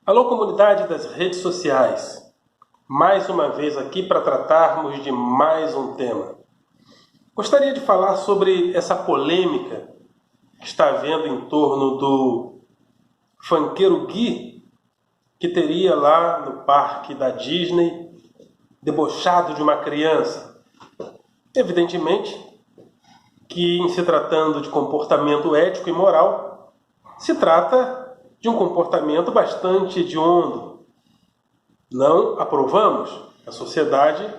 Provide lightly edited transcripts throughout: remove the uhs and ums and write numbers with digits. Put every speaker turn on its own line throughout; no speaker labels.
Alô, comunidade das redes sociais. Mais uma vez aqui para tratarmos de mais um tema. Gostaria de falar sobre essa polêmica que está havendo em torno do funkeiro Gui, que teria lá no parque da Disney debochado de uma criança. Evidentemente que, em se tratando de comportamento ético e moral, se trata de um comportamento bastante hediondo. Não aprovamos, a sociedade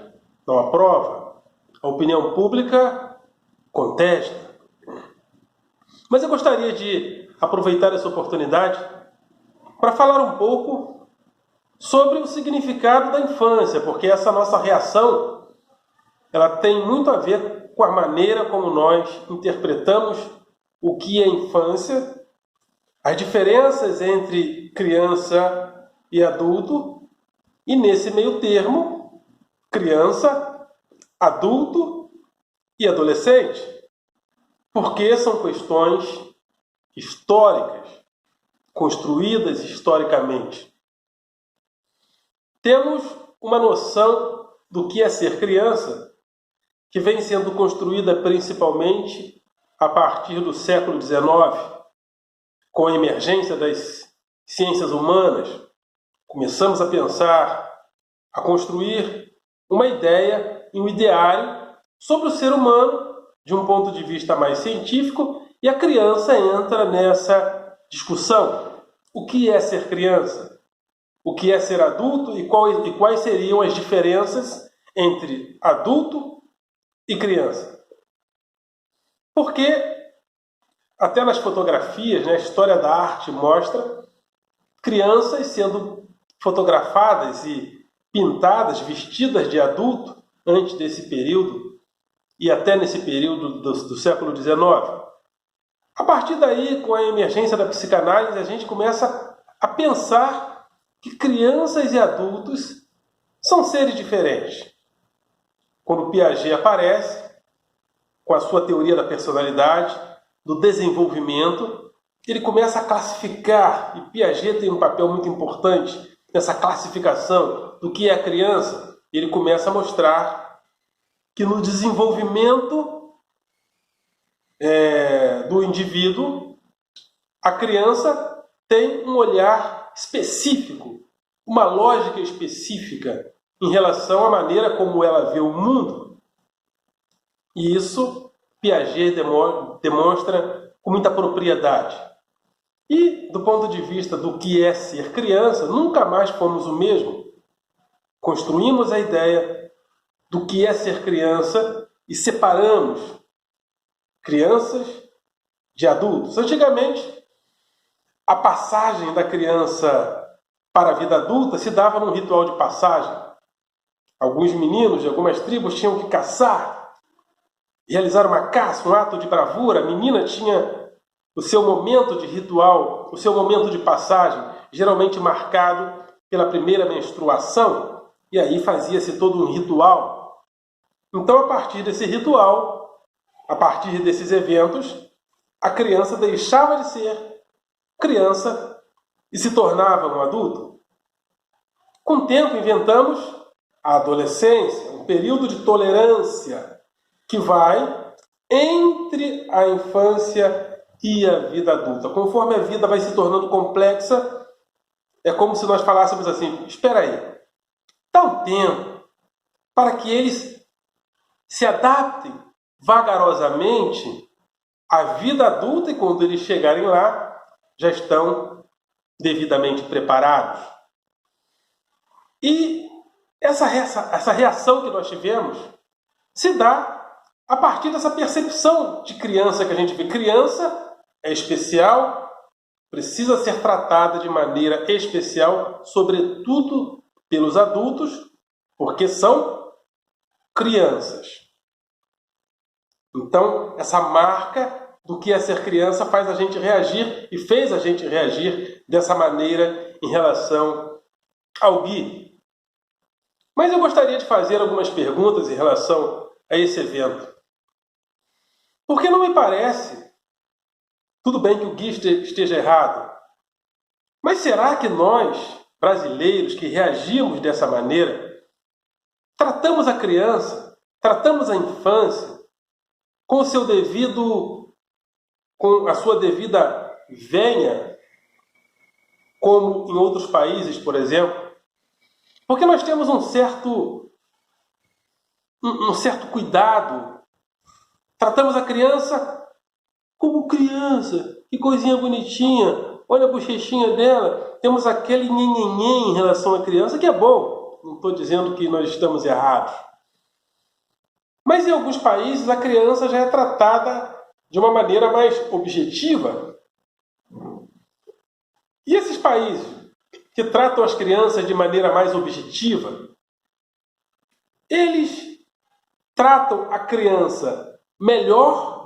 não aprova, a opinião pública contesta. Mas eu gostaria de aproveitar essa oportunidade para falar um pouco sobre o significado da infância, porque essa nossa reação ela tem muito a ver com a maneira como nós interpretamos o que é infância, as diferenças entre criança e adulto, e nesse meio termo, criança, adulto e adolescente, porque são questões históricas, construídas historicamente. Temos uma noção do que é ser criança, que vem sendo construída principalmente a partir do século XIX, com a emergência das ciências humanas. Começamos a pensar, a construir uma ideia e um ideário sobre o ser humano de um ponto de vista mais científico, e a criança entra nessa discussão. O que é ser criança? O que é ser adulto e quais seriam as diferenças entre adulto e criança? Porque até nas fotografias, a história da arte mostra crianças sendo fotografadas e pintadas, vestidas de adulto, antes desse período e até nesse período do século XIX. A partir daí, com a emergência da psicanálise, a gente começa a pensar que crianças e adultos são seres diferentes. Quando Piaget aparece, com a sua teoria da personalidade, do desenvolvimento, ele começa a classificar, e Piaget tem um papel muito importante nessa classificação do que é a criança. Ele começa a mostrar que no desenvolvimento do indivíduo, a criança tem um olhar específico, uma lógica específica em relação à maneira como ela vê o mundo. E isso Piaget demonstra com muita propriedade. E, do ponto de vista do que é ser criança, nunca mais fomos o mesmo. Construímos a ideia do que é ser criança e separamos crianças de adultos. Antigamente, a passagem da criança para a vida adulta se dava num ritual de passagem. Alguns meninos de algumas tribos tinham que caçar, realizar uma caça, um ato de bravura. A menina tinha o seu momento de ritual, o seu momento de passagem, geralmente marcado pela primeira menstruação, e aí fazia-se todo um ritual. Então, a partir desse ritual, a partir desses eventos, a criança deixava de ser criança e se tornava um adulto. Com o tempo, inventamos a adolescência, um período de tolerância que vai entre a infância e a vida adulta. Conforme a vida vai se tornando complexa, é como se nós falássemos assim: espera aí, dá um tempo para que eles se adaptem vagarosamente à vida adulta, e quando eles chegarem lá, já estão devidamente preparados. E essa reação que nós tivemos se dá a partir dessa percepção de criança que a gente vê. Criança é especial, precisa ser tratada de maneira especial, sobretudo pelos adultos, porque são crianças. Então, essa marca do que é ser criança faz a gente reagir, e fez a gente reagir dessa maneira em relação ao Gui. Mas eu gostaria de fazer algumas perguntas em relação a esse evento. Porque não me parece, tudo bem que o Gui esteja errado, Mas será que nós, brasileiros, que reagimos dessa maneira, tratamos a criança, tratamos a infância com a sua devida venha, como em outros países, por exemplo? Porque nós temos um certo cuidado. Tratamos a criança como criança. Que coisinha bonitinha. Olha a bochechinha dela. Temos aquele nhenhenhen em relação à criança, que é bom. Não estou dizendo que nós estamos errados. Mas em alguns países a criança já é tratada de uma maneira mais objetiva. E esses países que tratam as crianças de maneira mais objetiva, eles tratam a criança melhor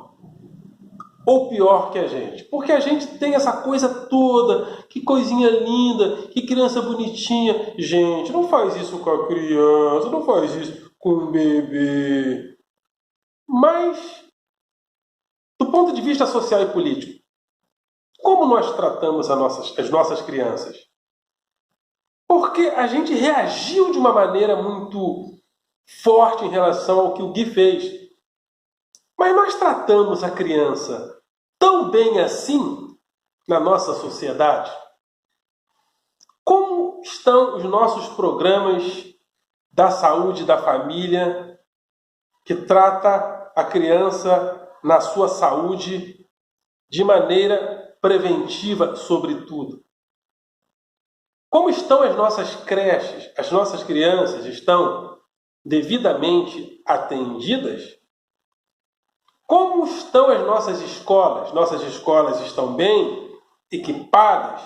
ou pior que a gente? Porque a gente tem essa coisa toda, que coisinha linda, que criança bonitinha. Gente, não faz isso com a criança, não faz isso com o bebê. Mas, do ponto de vista social e político, como nós tratamos as nossas crianças? Porque a gente reagiu de uma maneira muito forte em relação ao que o Gui fez. Mas nós tratamos a criança tão bem assim na nossa sociedade? Como estão os nossos programas da saúde da família, que trata a criança na sua saúde de maneira preventiva, sobretudo? Como estão as nossas creches? As nossas crianças estão devidamente atendidas? Como estão as nossas escolas? Nossas escolas estão bem equipadas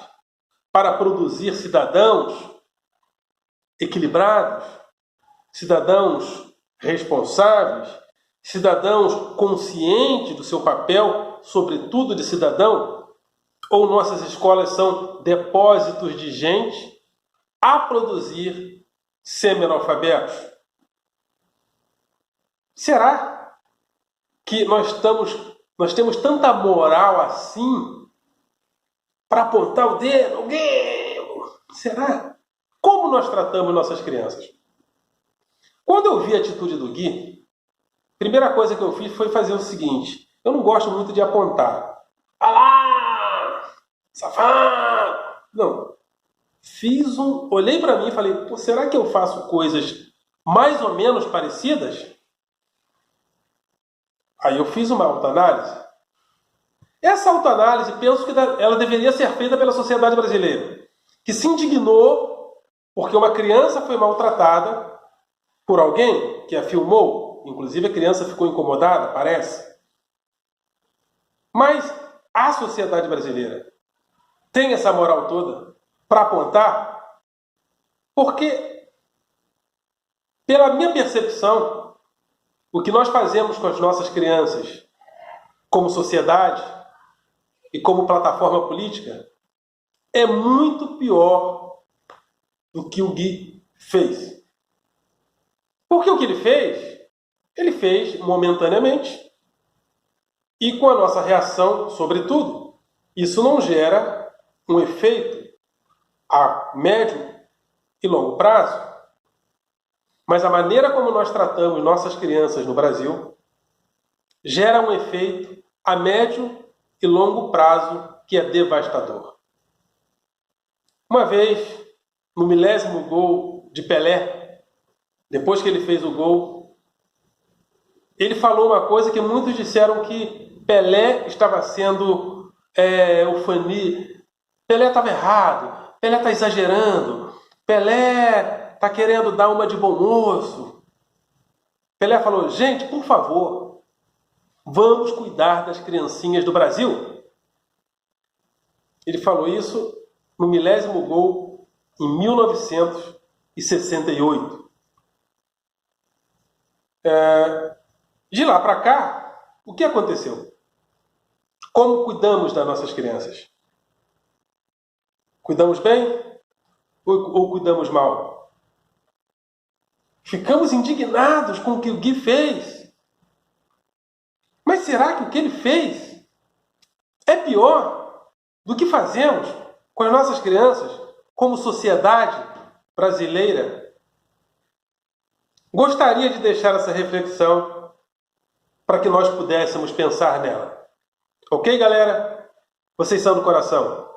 para produzir cidadãos equilibrados, cidadãos responsáveis, cidadãos conscientes do seu papel, sobretudo de cidadão? Ou nossas escolas são depósitos de gente a produzir semi-analfabetos? Será que nós temos tanta moral assim para apontar o dedo? Alguém? Será? Como nós tratamos nossas crianças? Quando eu vi a atitude do Gui, a primeira coisa que eu fiz foi fazer o seguinte: eu não gosto muito de apontar. Ah lá! Safado! Não. Olhei para mim e falei: pô, será que eu faço coisas mais ou menos parecidas? Aí eu fiz uma autoanálise. Essa autoanálise, penso que ela deveria ser feita pela sociedade brasileira, que se indignou porque uma criança foi maltratada por alguém que a filmou. Inclusive a criança ficou incomodada, parece. Mas a sociedade brasileira tem essa moral toda para apontar? Porque, pela minha percepção, o que nós fazemos com as nossas crianças como sociedade e como plataforma política é muito pior do que o Gui fez. Porque o que ele fez momentaneamente e com a nossa reação, sobretudo. Isso não gera um efeito a médio e longo prazo. Mas a maneira como nós tratamos nossas crianças no Brasil gera um efeito a médio e longo prazo que é devastador. Uma vez, no 1000º gol de Pelé, depois que ele fez o gol, ele falou uma coisa que muitos disseram que Pelé estava sendo Pelé estava errado, Pelé está exagerando, Pelé está querendo dar uma de bom moço. Pelé falou: gente, por favor, vamos cuidar das criancinhas do Brasil. Ele falou isso no 1000º gol em 1968. De lá para cá, o que aconteceu? Como cuidamos das nossas crianças? Cuidamos bem ou cuidamos mal? Ficamos indignados com o que o Gui fez. Mas será que o que ele fez é pior do que fazemos com as nossas crianças, como sociedade brasileira? Gostaria de deixar essa reflexão para que nós pudéssemos pensar nela. Ok, galera? Vocês são do coração.